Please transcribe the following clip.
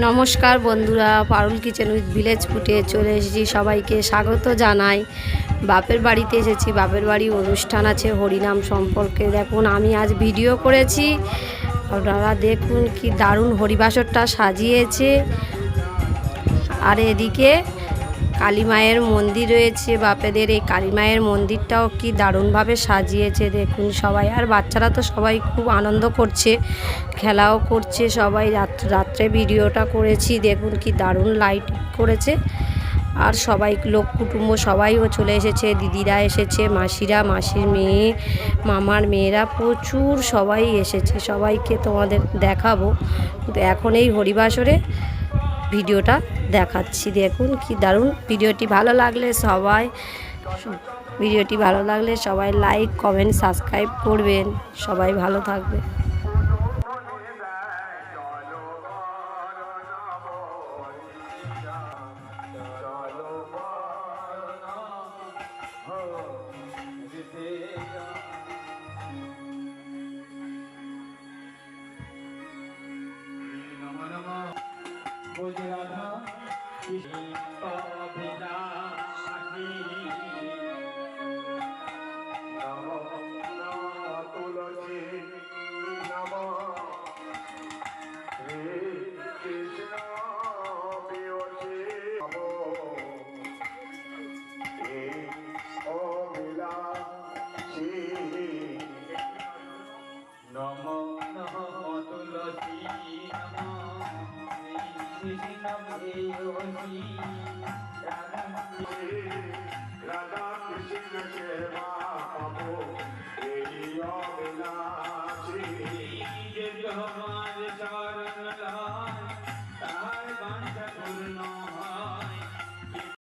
নমস্কার বন্ধুরা, পারুল kitchen with village ফুটে চলে এসেছি। সবাইকে স্বাগত জানাই। বাপের বাড়িতে এসেছি, বাপের বাড়ি অনুষ্ঠান আছে হরিনাম সম্পর্কে। দেখুন আমি আজ ভিডিও করেছি, আপনারা দেখুন কি দারুণ হরিবাসরটা সাজিয়েছে। আর এদিকে কালী মায়ের মন্দির রয়েছে বাপেদের, এই কালী মায়ের মন্দিরটাও কি দারুণভাবে সাজিয়েছে দেখুন সবাই। আর বাচ্চারা তো সবাই খুব আনন্দ করছে, খেলাও করছে সবাই। রাত্রে ভিডিওটা করেছি, দেখুন কি দারুণ লাইট করেছে। আর সবাই লোক কুটুম্ব সবাইও চলে এসেছে, দিদিরা এসেছে, মাসিরা, মাসির মেয়ে, মামার মেয়েরা, প্রচুর সবাই এসেছে। সবাইকে তোমাদের দেখাবো, কিন্তু এখন এই হরিবাসরে ভিডিওটা দেখাচ্ছি। দেখুন কি দারুণ। ভিডিওটি ভালো লাগলে সবাই লাইক, কমেন্ট, সাবস্ক্রাইব করবেন। সবাই ভালো থাকবে। রাধা তুলসী নম কৃষ্ণ পিয়সী নম তুলসী কৃষ্ণ রাধা